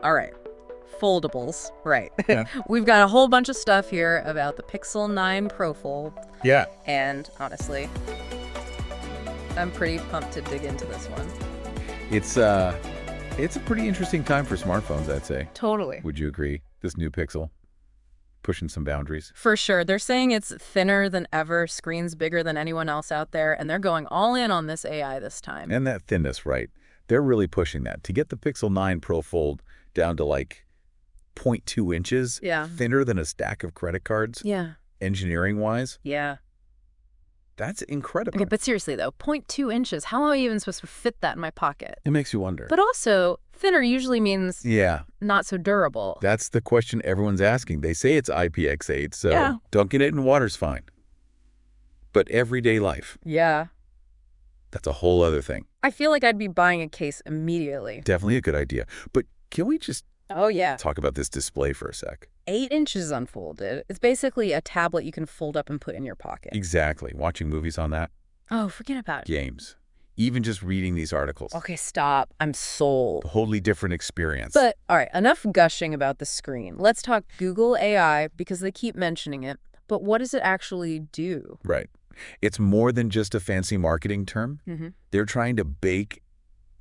All right. Foldables. Right. Yeah. We've got a whole bunch of stuff here about the Pixel 9 Pro Fold. Yeah. And honestly, I'm pretty pumped to dig into this one. It's a pretty interesting time for smartphones, I'd say. Totally. Would you agree? This new Pixel pushing some boundaries. For sure. They're saying it's thinner than ever, screens bigger than anyone else out there, and they're going all in on this AI this time. And that thinness, right? They're really pushing that. To get the Pixel 9 Pro Fold down to like 0.2 inches, Yeah. thinner than a stack of credit cards, Yeah. engineering-wise, Yeah. that's incredible. Okay, but seriously though, 0.2 inches, how am I even supposed to fit that in my pocket? It makes you wonder. But also, thinner usually means Yeah, not so durable. that's the question everyone's asking. They say it's IPX8, so Yeah. dunking it in water's fine. But everyday life, Yeah. that's a whole other thing. I feel like I'd be buying a case immediately. Definitely a good idea. But can we just Oh, yeah. talk about this display for a sec? 8 inches unfolded. It's basically a tablet you can fold up and put in your pocket. Exactly. Watching movies on that, Oh, forget about it. games, even just reading these articles. Okay, stop. I'm sold. Wholly different experience. But, all right, enough gushing about the screen. Let's talk Google AI because they keep mentioning it. But what does it actually do? Right. It's more than just a fancy marketing term. Mm-hmm. They're trying to bake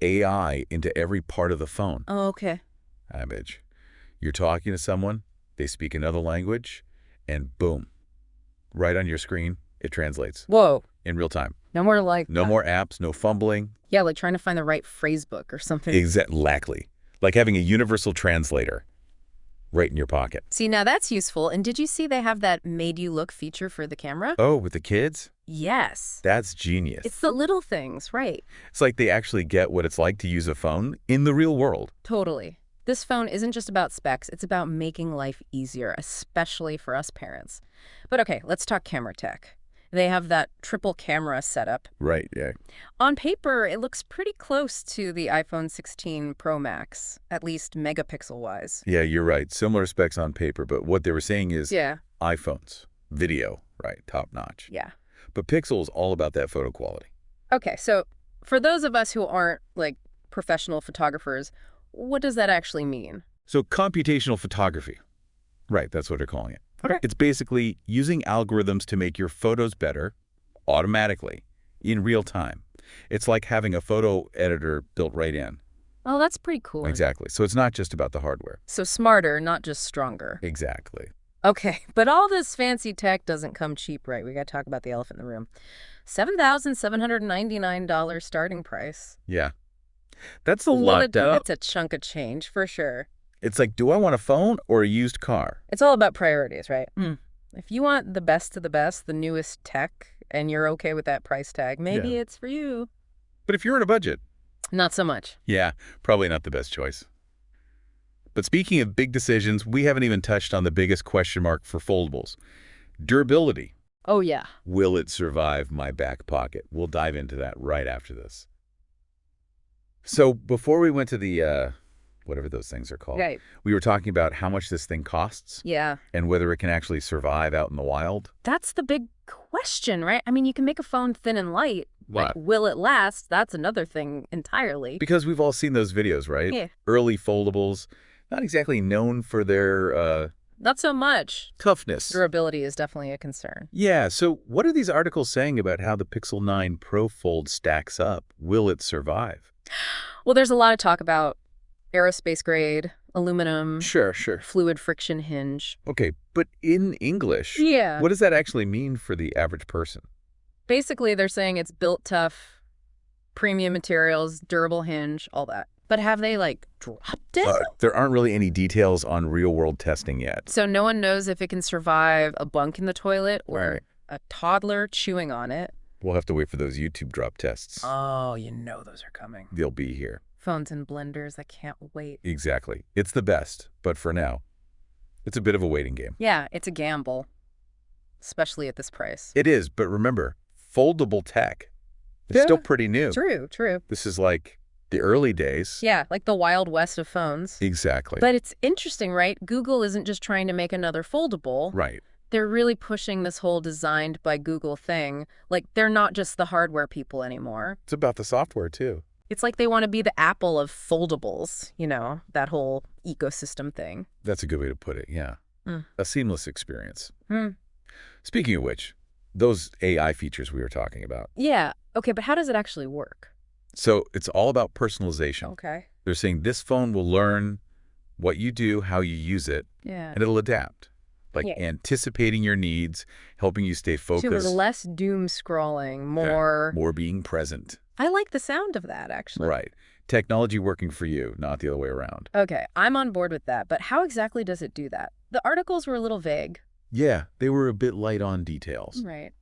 AI into every part of the phone. Oh, okay. Image. You're talking to someone, they speak another language, and boom, right on your screen, it translates Whoa. in real time. No more like... No more apps, no fumbling. Yeah, like trying to find the right phrase book or something. Exactly. Like having a universal translator right in your pocket. See, now that's useful. And did you see they have that made you look feature for the camera? Oh, with the kids? Yes. That's genius. It's the little things, right? It's like they actually get what it's like to use a phone in the real world. Totally. This phone isn't just about specs, it's about making life easier, especially for us parents. But okay, let's talk camera tech. They have that triple camera setup. Right, yeah. On paper, it looks pretty close to the iPhone 16 Pro Max, at least megapixel-wise. Yeah, you're right. Similar specs on paper, but what they were saying is Yeah. iPhones, video, right, top notch. Yeah. But Pixel is all about that photo quality. Okay, so for those of us who aren't, like, professional photographers, what does that actually mean? So computational photography. Right, that's what they're calling it. Okay. It's basically using algorithms to make your photos better automatically in real time. It's like having a photo editor built right in. Oh, that's pretty cool. Exactly. So it's not just about the hardware. So smarter, not just stronger. Exactly. Okay, but all this fancy tech doesn't come cheap, right? We got to talk about the elephant in the room. $7,799 starting price. Yeah. That's a lot. That's a chunk of change, for sure. It's like, do I want a phone or a used car? It's all about priorities, right? If you want the best of the best, the newest tech, and you're okay with that price tag, maybe it's for you. But if you're in a budget, Not so much. yeah, probably not the best choice. But speaking of big decisions, we haven't even touched on the biggest question mark for foldables. Durability. Oh, yeah. Will it survive my back pocket? We'll dive into that right after this. So before we went to the, whatever those things are called, Right. we were talking about how much this thing costs Yeah. and whether it can actually survive out in the wild. That's the big question, right? I mean, you can make a phone thin and light. What? But will it last? That's another thing entirely. Because we've all seen those videos, right? Yeah. Early foldables, not exactly known for their Not so much. toughness. Durability is definitely a concern. Yeah, so what are these articles saying about how the Pixel 9 Pro Fold stacks up? Will it survive? Well, there's a lot of talk about aerospace grade, aluminum, Sure. fluid friction hinge. Okay, but in English, Yeah. what does that actually mean for the average person? Basically, they're saying it's built tough, premium materials, durable hinge, all that. But have they, like, dropped it? There aren't really any details on real-world testing yet. So no one knows if it can survive a bunk in the toilet or Right. a toddler chewing on it. We'll have to wait for those YouTube drop tests. Oh, you know those are coming. They'll be here. Phones and blenders, I can't wait. Exactly. It's the best, but for now, it's a bit of a waiting game. Yeah, it's a gamble, especially at this price. It is, but remember, foldable tech is still pretty new. True. This is like the early days. Yeah, like the Wild West of phones. Exactly. But it's interesting, right? Google isn't just trying to make another foldable. Right. They're really pushing this whole designed by Google thing. Like, they're not just the hardware people anymore. It's about the software, too. It's like they want to be the Apple of foldables, that whole ecosystem thing. That's a good way to put it, yeah. Mm. A seamless experience. Hmm. Speaking of which, those AI features we were talking about. Yeah. Okay, but how does it actually work? So it's all about personalization. Okay. They're saying this phone will learn what you do, how you use it, Yeah. and it'll adapt. Like Yeah. anticipating your needs, helping you stay So focused. less doom scrolling, Yeah, more... more being present. I like the sound of that, actually. Right. Technology working for you, not the other way around. Okay, I'm on board with that, but how exactly does it do that? The articles were a little vague. Yeah, they were a bit light on details. Right.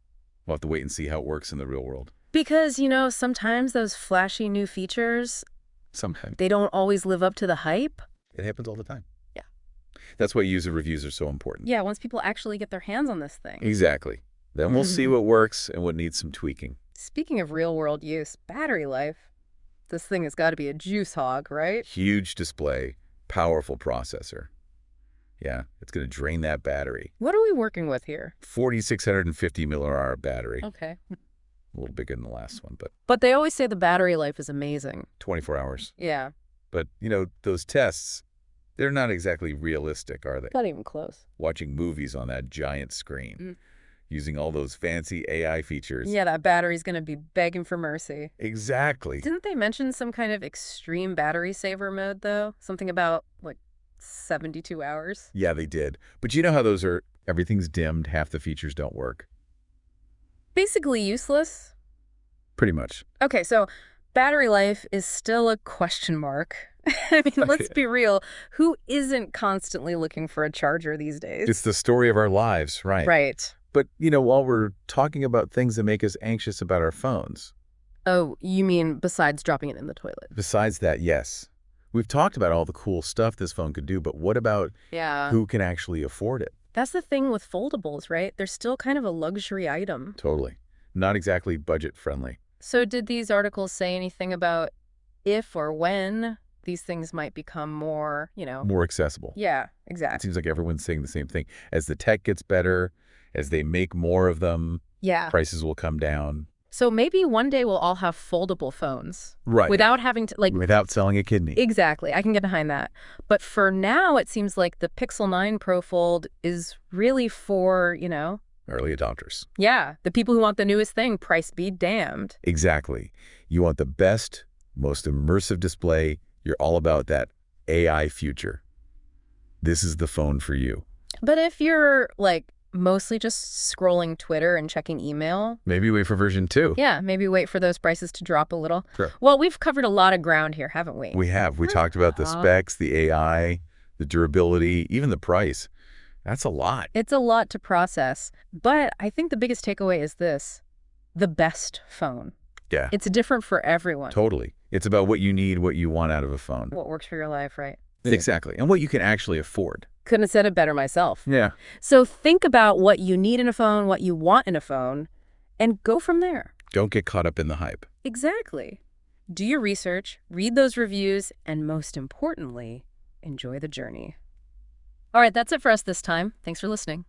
We'll have to wait and see how it works in the real world. Because, sometimes those flashy new features, Sometimes. they don't always live up to the hype. It happens all the time. Yeah. That's why user reviews are so important. Yeah, once people actually get their hands on this thing. Exactly. Then we'll see what works and what needs some tweaking. Speaking of real-world use, battery life. This thing has got to be a juice hog, right? Huge display, powerful processor. Yeah, it's going to drain that battery. What are we working with here? 4,650 milliamp battery. Okay. A little bigger than the last one, but But they always say the battery life is amazing. 24 hours. Yeah. But, those tests, they're not exactly realistic, are they? Not even close. Watching movies on that giant screen, using all those fancy AI features. Yeah, that battery's going to be begging for mercy. Exactly. Didn't they mention some kind of extreme battery saver mode, though? Something about, 72 hours? Yeah, they did. But you know how those are, everything's dimmed, half the features don't work? Basically useless. Pretty much. Okay, so battery life is still a question mark. I mean, let's be real. Who isn't constantly looking for a charger these days? It's the story of our lives, right? Right. But, while we're talking about things that make us anxious about our phones, Oh, you mean besides dropping it in the toilet? besides that, yes. We've talked about all the cool stuff this phone could do, but what about Yeah. who can actually afford it? That's the thing with foldables, right? They're still kind of a luxury item. Totally. Not exactly budget-friendly. So did these articles say anything about if or when these things might become more, More accessible. Yeah, It exactly. seems like everyone's saying the same thing. As the tech gets better, as they make more of them, Yeah. prices will come down. So maybe one day we'll all have foldable phones. Right. Without having to, Without selling a kidney. Exactly. I can get behind that. But for now, it seems like the Pixel 9 Pro Fold is really for, Early adopters. yeah, the people who want the newest thing, price be damned. Exactly. You want the best, most immersive display. You're all about that AI future. This is the phone for you. But if you're, mostly just scrolling Twitter and checking email, Maybe wait for version 2. yeah, maybe wait for those prices to drop a little. Sure. Well, we've covered a lot of ground here, haven't we? We have. We talked about the specs, the AI, the durability, even the price. That's a lot. It's a lot to process. But I think the biggest takeaway is this: the best phone. Yeah, It's different for everyone. totally. It's about what you need, what you want out of a phone. What works for your life, right? Exactly. And what you can actually afford. Couldn't have said it better myself. Yeah. So think about what you need in a phone, what you want in a phone, and go from there. Don't get caught up in the hype. Exactly. Do your research, read those reviews, and most importantly, enjoy the journey. All right, that's it for us this time. Thanks for listening.